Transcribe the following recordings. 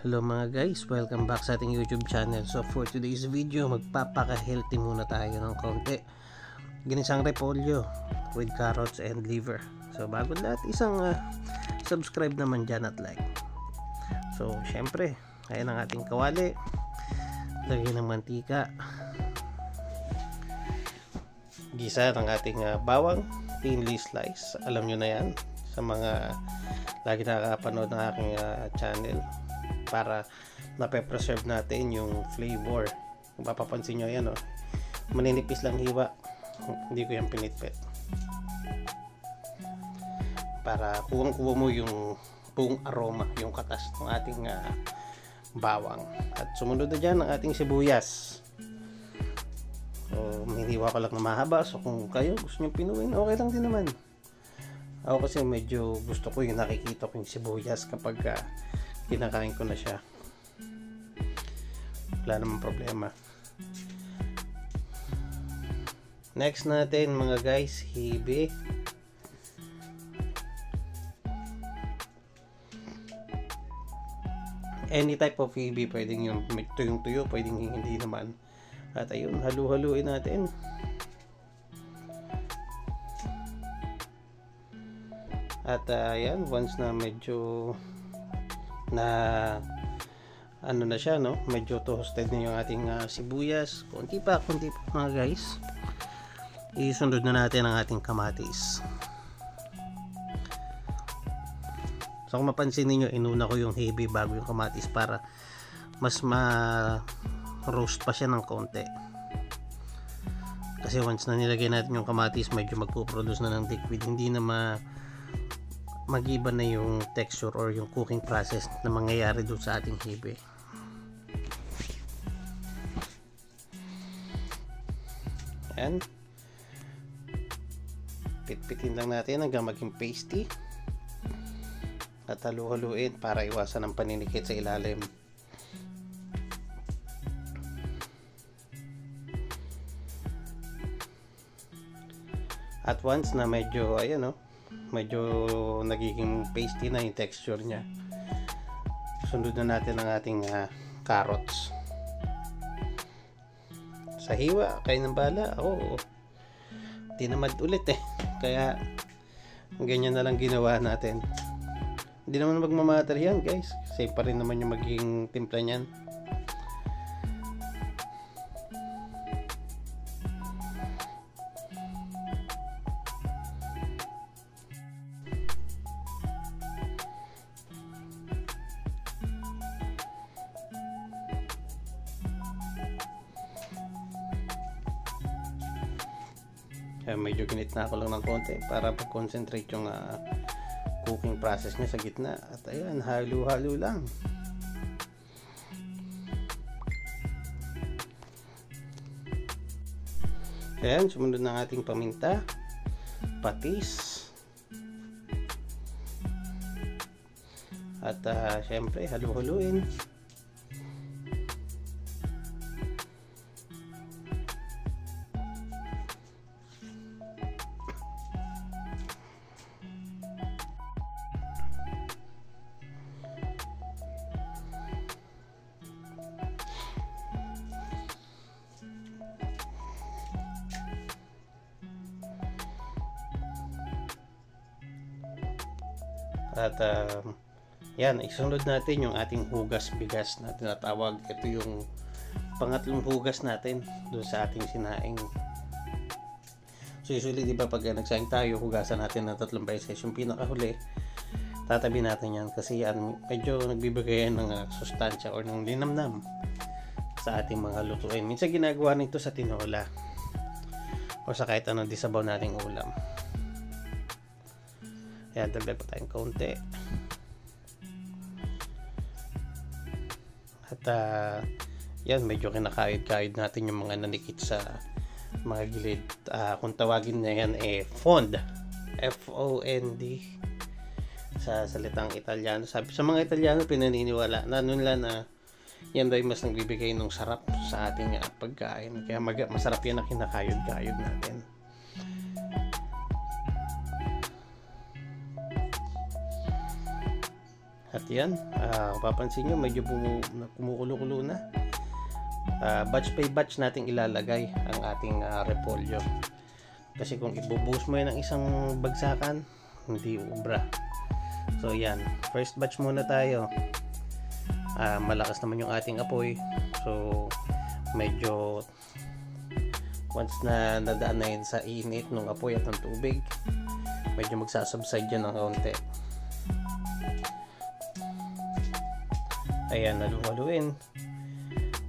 Hello mga guys, welcome back sa ating YouTube channel. So for today's video, magpapaka-healthy muna tayo ng konti. Ginisang repolyo with carrots and liver. So bago lahat, isang subscribe naman dyan at like. So syempre, ayan ang ating kawali. Lagyan ng mantika. Gisa ng ating bawang, thinly slice. Alam nyo na yan sa mga lagi nakakapanood ng aking channel, para nape-preserve natin yung flavor. Kung mapapansin nyo, yan maninipis lang hiwa, hindi ko yan pinitpit, para kuwang-kuwa mo yung buong aroma, yung katas ng ating bawang. At sumunod na dyan ang ating sibuyas. So hiniwa ko lang na mahaba, so kung kayo gusto nyo pinuin, okay lang din naman. Ako kasi medyo gusto ko yung nakikita ko yung sibuyas kapag kinakain ko na siya. Wala namang problema. Next natin mga guys, hibe. Any type of hibe, pwedeng yung tuyong-tuyo, pwedeng hindi naman. At ayun, halu-haluin natin. At ayan, once na medyo na ano na siya, medyo toasted na yung ating sibuyas, konti pa mga guys, isunod na natin ang ating kamatis. So kung mapansin niyo, inuna ko yung hibe bago yung kamatis para mas ma-roast pa siya ng konti, kasi once na nilagay natin yung kamatis, medyo magpo-produce na ng liquid, hindi na mag-iba na yung texture or yung cooking process na mangyayari doon sa ating hibe. Ayan, pitpitin lang natin hanggang maging pasty at halu-haluin para iwasan ang paninikit sa ilalim. At once na medyo medyo nagiging pasty na yung texture niya, sunod na natin ang ating carrots. Sa hiwa, kayo ng bala. Ako tinamad ulit kaya ganyan na lang ginawa natin. Hindi naman magmamatter yan guys, same pa rin naman yung magiging timpla niyan. Medyo ginitna ko lang ng konti para mag-concentrate yung cooking process niya sa gitna. At ayan, halo-halo lang. Ayan, sumunod ng ating paminta, patis, at syempre halo-haloin. At yan, isunod natin yung ating hugas bigas na tinatawag. Ito yung pangatlong hugas natin doon sa ating sinaing. So usually diba pag nagsaing tayo, hugasan natin ng 3 beses. Yung pinakahuli, tatabi natin yan kasi yan medyo nagbibigay ng sustansya or ng linamnam sa ating mga lutuin. Minsan ginagawa nito sa tinola o sa kahit anong disabaw nating ulam. Ayan, dagdag pa tayong kaunti. At yan, medyo kinakayod-kayod natin yung mga nanikit sa mga gilid. Kung tawagin na yan fond, F-O-N-D sa salitang Italiano. Sabi sa mga Italiano, pinaniniwala na nila na yan daw mas nagbibigay ng sarap sa ating pagkain. Kaya masarap yan na kinakayod-kayod natin. At yan, kung papansin nyo, medyo kumukulo-kulo na. Batch by batch nating ilalagay ang ating repolyo. Kasi kung ibubuhos mo yan ng isang bagsakan, hindi ubra. So yan, first batch muna tayo. Malakas naman yung ating apoy. So medyo once na nadaan na yun sa init ng apoy at ng tubig, medyo magsasubside yan ng kaunti. Ayan, halu-haluin.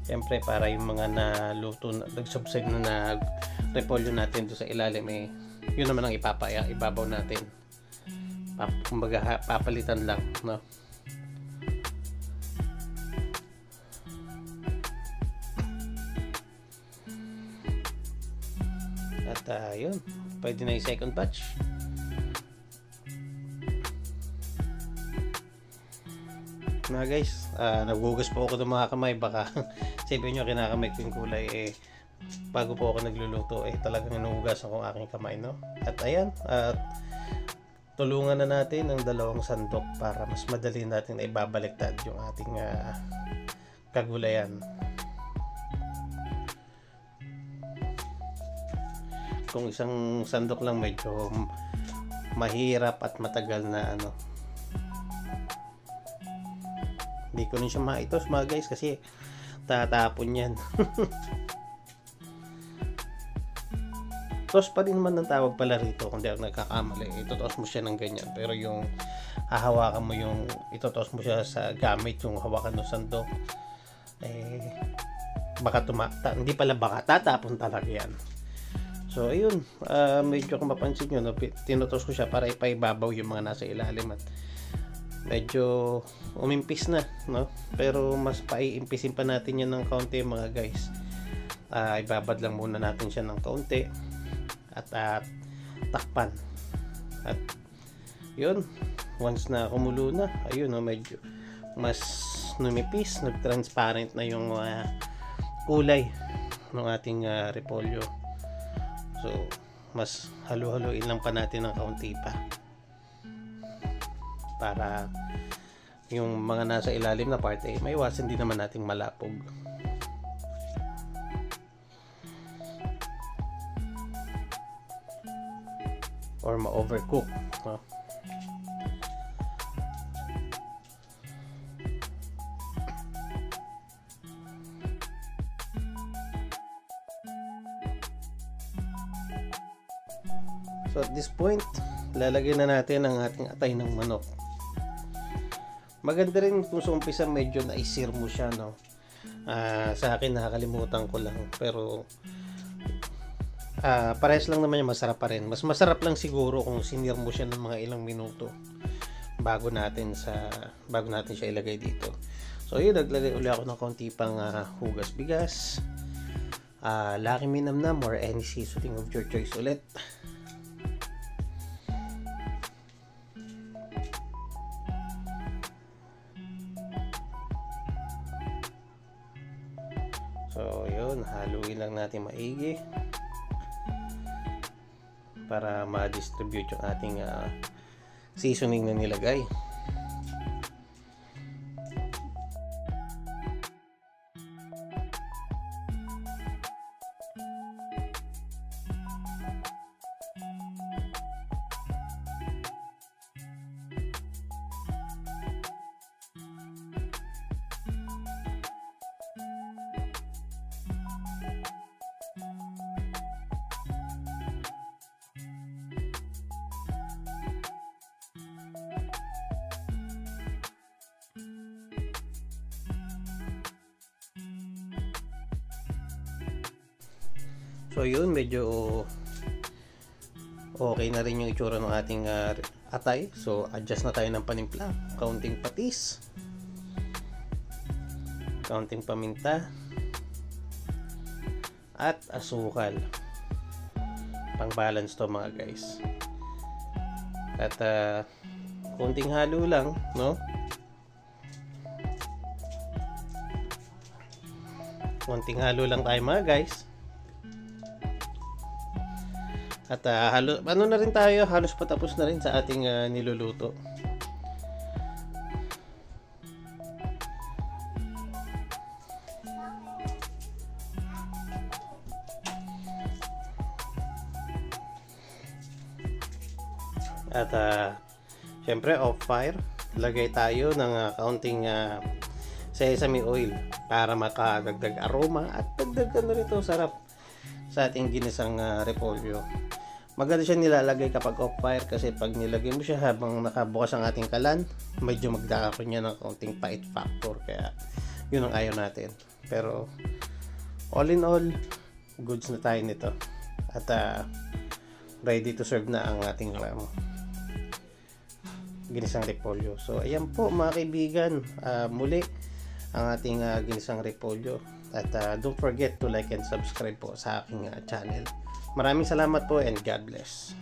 Siyempre para yung mga naluto, nag-subside na repolyo natin doon sa ilalim, yun naman ang ibabaw natin. Kumbaga papalitan lang, no? At yun, pwede na yung second batch. Mga guys, naghugas po ako ng mga kamay. Baka sabihin nyo kinakamay ko yung kulay, bago po ako nagluluto, talagang inuhugasan ko ang aking kamay, no? At ayan, tulungan na natin ng 2 sandok para mas madali natin na ibabaliktad yung ating kagulayan. Kung isang sandok lang, medyo mahirap at matagal na hindi ko rin siya maitos mga guys, kasi tatapon yan. Toss pa rin naman ng tawag pala rito kung di ako nagkakamali. Itotos mo siya ng ganyan, pero yung hahawakan mo yung itotos mo siya sa gamit yung hawakan ng sandok, baka hindi pala, baka tatapon talaga yan. So ayun, medyo kung mapansin nyo, no, tinotos ko siya para ipaibabaw yung mga nasa ilalim at medyo umimpis na, no? Pero mas paiimpisin pa natin yan ng kaunti mga guys. Ibabad lang muna natin siya ng kaunti at takpan. At yun, once na kumulo na, ayun, no, medyo mas numipis, nag-transparent na yung kulay ng ating repolyo. So mas halu-haluin lang pa natin ng kaunti pa para yung mga nasa ilalim na part maiwasan din naman nating malapog. Or ma-overcook, no? So at this point, lalagyan na natin ang ating atay ng manok. Maganda rin kung sa umpisa medyo naisir mo siya, no? Sa akin nakakalimutan ko lang, pero parehas lang naman yung masarap pa rin. Mas masarap lang siguro kung sinir mo siya ng mga ilang minuto bago natin siya ilagay dito. So yun, naglagay ulit ako ng konti pang hugas bigas, Lucky Me Nam Nam or any seasoning of your choice ulit. So yun, haluin lang natin maigi para ma-distribute yung ating seasoning na nilagay. So yun, medyo okay na rin yung itsura ng ating atay. So adjust na tayo ng panimpla. Kaunting patis, kaunting paminta, at asukal. Pang balance to mga guys. At kaunting halo lang, no? Kaunting halo lang tayo mga guys. At ano na rin tayo, halos patapos na rin sa ating niluluto. At syempre off fire, lagay tayo ng kaunting sesame oil para makadagdag aroma at dagdag rito sarap sa ating ginisang repolyo. Maganda siya nilalagay kapag off fire kasi pag nilagay mo siya habang nakabukas ang ating kalan, medyo magkakaroon niya ng kaunting pait factor, kaya yun ang ayaw natin. Pero all in all, goods na tayo nito at ready to serve na ang ating ginisang repolyo. So ayan po mga kaibigan, muli ang ating ginisang repolyo. At don't forget to like and subscribe po sa aking channel. Maraming salamat po and God bless.